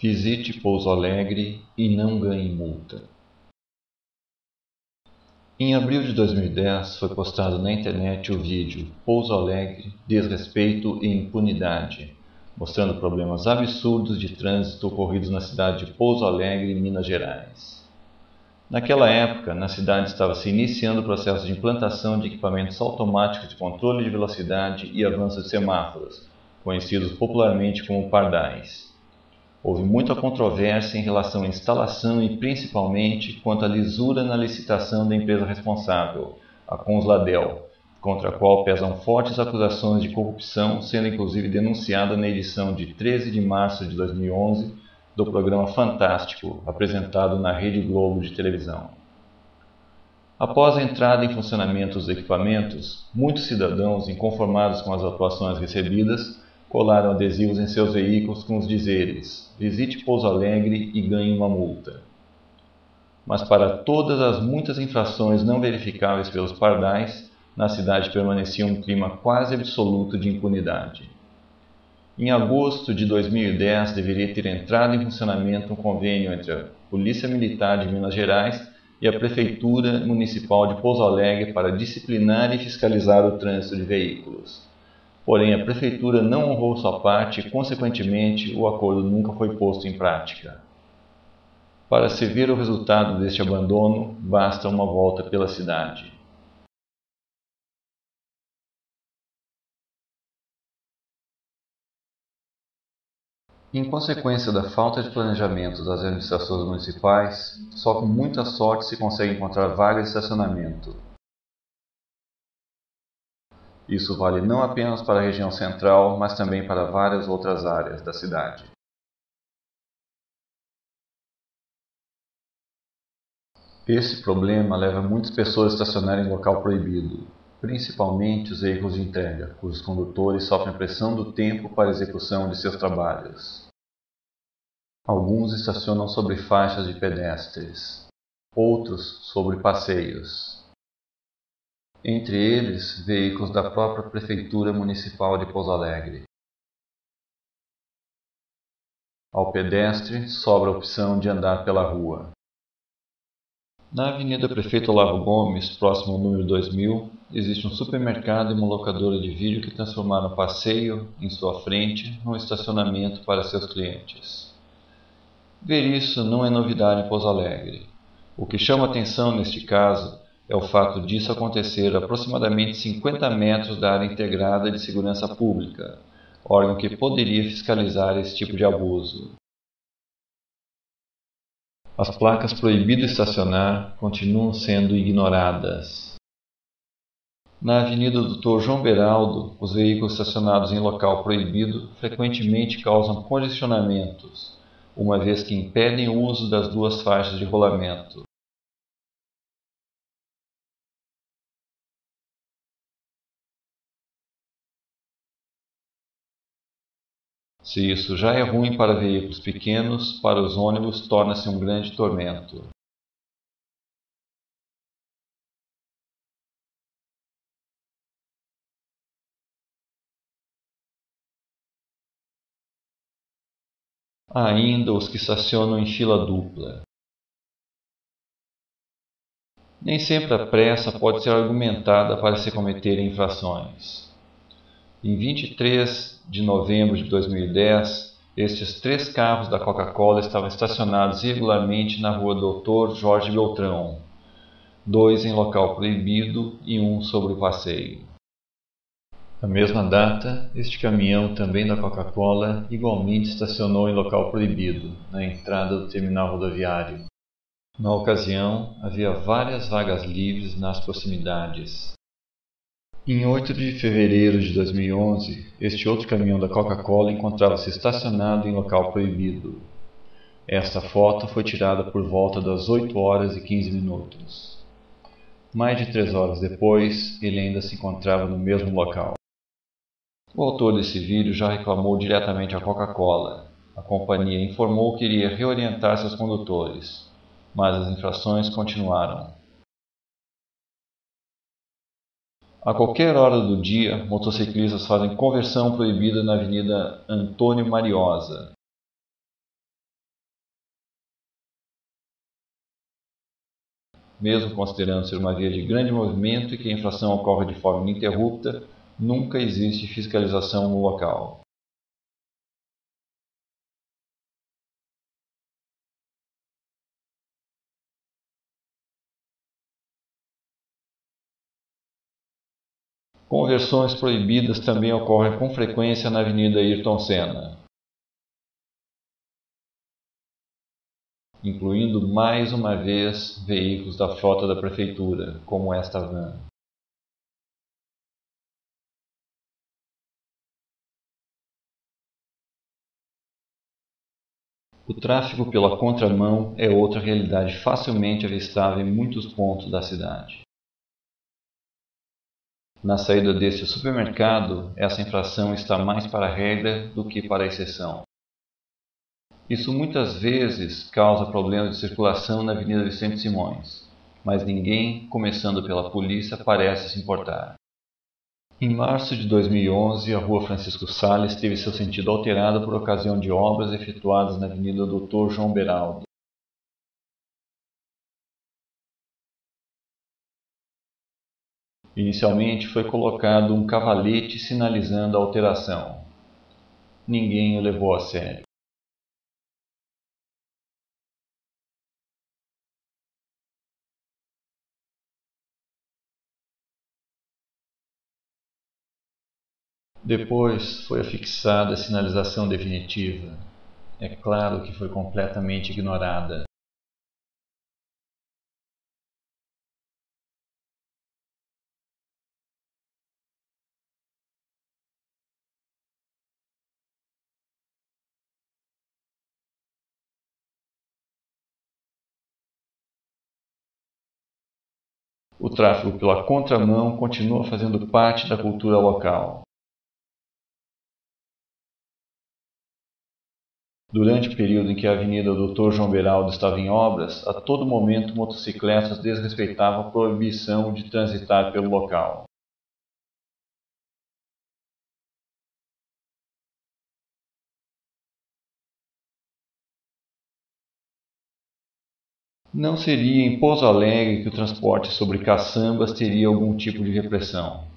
Visite Pouso Alegre e não ganhe multa. Em abril de 2010, foi postado na internet o vídeo Pouso Alegre, Desrespeito e Impunidade, mostrando problemas absurdos de trânsito ocorridos na cidade de Pouso Alegre, Minas Gerais. Naquela época, na cidade estava se iniciando o processo de implantação de equipamentos automáticos de controle de velocidade e avanço de semáforos, conhecidos popularmente como pardais. Houve muita controvérsia em relação à instalação e principalmente quanto à lisura na licitação da empresa responsável, a Consladel, contra a qual pesam fortes acusações de corrupção, sendo inclusive denunciada na edição de 13 de março de 2011 do programa Fantástico, apresentado na Rede Globo de televisão. Após a entrada em funcionamento dos equipamentos, muitos cidadãos, inconformados com as atuações recebidas, colaram adesivos em seus veículos com os dizeres: visite Pouso Alegre e ganhe uma multa. Mas para todas as muitas infrações não verificáveis pelos pardais, na cidade permanecia um clima quase absoluto de impunidade. Em agosto de 2010, deveria ter entrado em funcionamento um convênio entre a Polícia Militar de Minas Gerais e a Prefeitura Municipal de Pouso Alegre para disciplinar e fiscalizar o trânsito de veículos. Porém, a Prefeitura não honrou sua parte e, consequentemente, o acordo nunca foi posto em prática. Para se ver o resultado deste abandono, basta uma volta pela cidade. Em consequência da falta de planejamento das administrações municipais, só com muita sorte se consegue encontrar vagas de estacionamento. Isso vale não apenas para a região central, mas também para várias outras áreas da cidade. Esse problema leva muitas pessoas a estacionarem em local proibido, principalmente os veículos de entrega, cujos condutores sofrem pressão do tempo para a execução de seus trabalhos. Alguns estacionam sobre faixas de pedestres, outros sobre passeios. Entre eles, veículos da própria Prefeitura Municipal de Pouso Alegre. Ao pedestre, sobra a opção de andar pela rua. Na Avenida Prefeito Olavo Gomes, próximo ao número 2000, existe um supermercado e uma locadora de vídeo que transformaram o passeio, em sua frente, num estacionamento para seus clientes. Ver isso não é novidade em Pouso Alegre. O que chama atenção neste caso é o fato disso acontecer a aproximadamente 50 metros da área integrada de segurança pública, órgão que poderia fiscalizar esse tipo de abuso. As placas proibido estacionar continuam sendo ignoradas. Na Avenida Dr. João Beraldo, os veículos estacionados em local proibido frequentemente causam congestionamentos, uma vez que impedem o uso das duas faixas de rolamento. Se isso já é ruim para veículos pequenos, para os ônibus torna-se um grande tormento. Há ainda os que estacionam em fila dupla. Nem sempre a pressa pode ser argumentada para se cometerem infrações. Em 23 de novembro de 2010, estes 3 carros da Coca-Cola estavam estacionados irregularmente na rua Dr. Jorge Beltrão, 2 em local proibido e 1 sobre o passeio. Na mesma data, este caminhão, também da Coca-Cola, igualmente estacionou em local proibido, na entrada do terminal rodoviário. Na ocasião, havia várias vagas livres nas proximidades. Em 8 de fevereiro de 2011, este outro caminhão da Coca-Cola encontrava-se estacionado em local proibido. Esta foto foi tirada por volta das 8 horas e 15 minutos. Mais de 3 horas depois, ele ainda se encontrava no mesmo local. O autor desse vídeo já reclamou diretamente à Coca-Cola. A companhia informou que iria reorientar seus condutores, mas as infrações continuaram. A qualquer hora do dia, motociclistas fazem conversão proibida na Avenida Antônio Mariosa. mesmo considerando ser uma via de grande movimento e que a infração ocorre de forma ininterrupta, nunca existe fiscalização no local. Conversões proibidas também ocorrem com frequência na Avenida Ayrton Senna, incluindo mais uma vez veículos da frota da prefeitura, como esta van. O tráfego pela contramão é outra realidade facilmente avistável em muitos pontos da cidade. Na saída deste supermercado, essa infração está mais para a regra do que para a exceção. Isso muitas vezes causa problemas de circulação na Avenida Vicente Simões, mas ninguém, começando pela polícia, parece se importar. Em março de 2011, a Rua Francisco Salles teve seu sentido alterado por ocasião de obras efetuadas na Avenida Dr. João Beraldo. Inicialmente foi colocado um cavalete sinalizando a alteração. Ninguém o levou a sério. Depois foi afixada a sinalização definitiva. É claro que foi completamente ignorada. O tráfego pela contramão continua fazendo parte da cultura local. Durante o período em que a Avenida Dr. João Beraldo estava em obras, a todo momento motocicletas desrespeitavam a proibição de transitar pelo local. Não seria em Pouso Alegre que o transporte sobre caçambas teria algum tipo de repressão.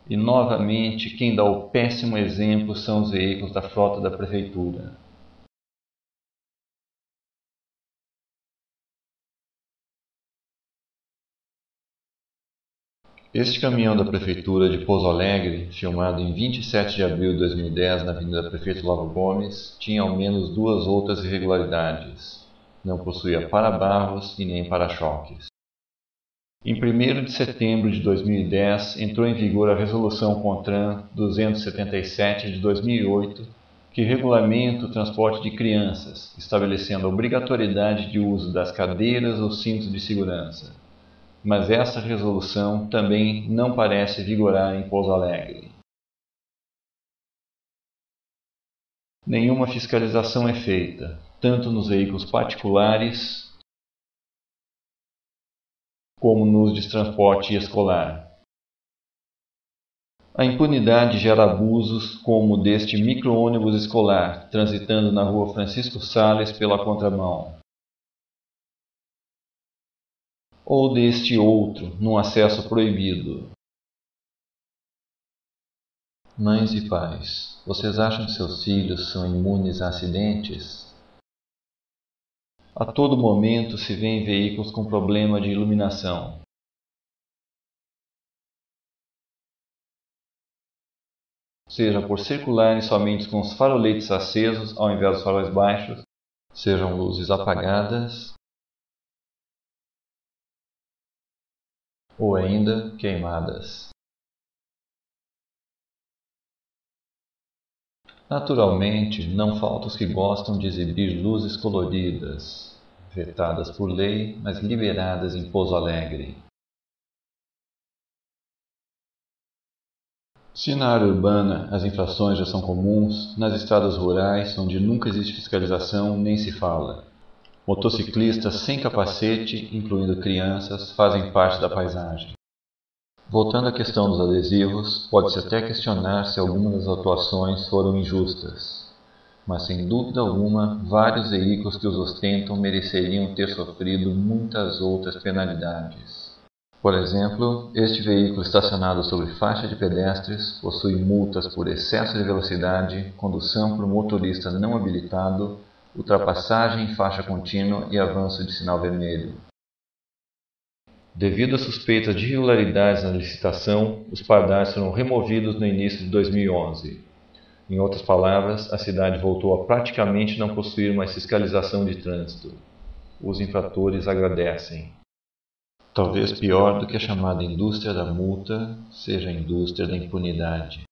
E novamente, quem dá o péssimo exemplo são os veículos da frota da prefeitura. Este caminhão da Prefeitura de Pouso Alegre, filmado em 27 de abril de 2010 na Avenida Prefeito Lauro Gomes, tinha ao menos duas outras irregularidades. Não possuía para-barros e nem para-choques. Em 1º de setembro de 2010, entrou em vigor a Resolução CONTRAN 277 de 2008, que regulamenta o transporte de crianças, estabelecendo a obrigatoriedade de uso das cadeiras ou cintos de segurança. Mas essa resolução também não parece vigorar em Pouso Alegre. Nenhuma fiscalização é feita, tanto nos veículos particulares como nos de transporte escolar. A impunidade gera abusos como o deste micro-ônibus escolar, transitando na Rua Francisco Salles pela contramão. Ou deste outro, num acesso proibido. Mães e pais, vocês acham que seus filhos são imunes a acidentes? A todo momento se vêem veículos com problema de iluminação. Seja por circularem somente com os faroletes acesos ao invés dos faróis baixos, sejam luzes apagadas, ou ainda queimadas. Naturalmente, não faltam os que gostam de exibir luzes coloridas, vetadas por lei, mas liberadas em Pouso Alegre. Se na área urbana as infrações já são comuns, nas estradas rurais, onde nunca existe fiscalização, nem se fala. Motociclistas sem capacete, incluindo crianças, fazem parte da paisagem. Voltando à questão dos adesivos, pode-se até questionar se algumas das atuações foram injustas, mas sem dúvida alguma, vários veículos que os ostentam mereceriam ter sofrido muitas outras penalidades. Por exemplo, este veículo estacionado sobre faixa de pedestres possui multas por excesso de velocidade, condução por motorista não habilitado, ultrapassagem em faixa contínua e avanço de sinal vermelho. Devido a suspeitas de irregularidades na licitação, os pardais foram removidos no início de 2011. Em outras palavras, a cidade voltou a praticamente não possuir mais fiscalização de trânsito. Os infratores agradecem. Talvez pior do que a chamada indústria da multa seja a indústria da impunidade.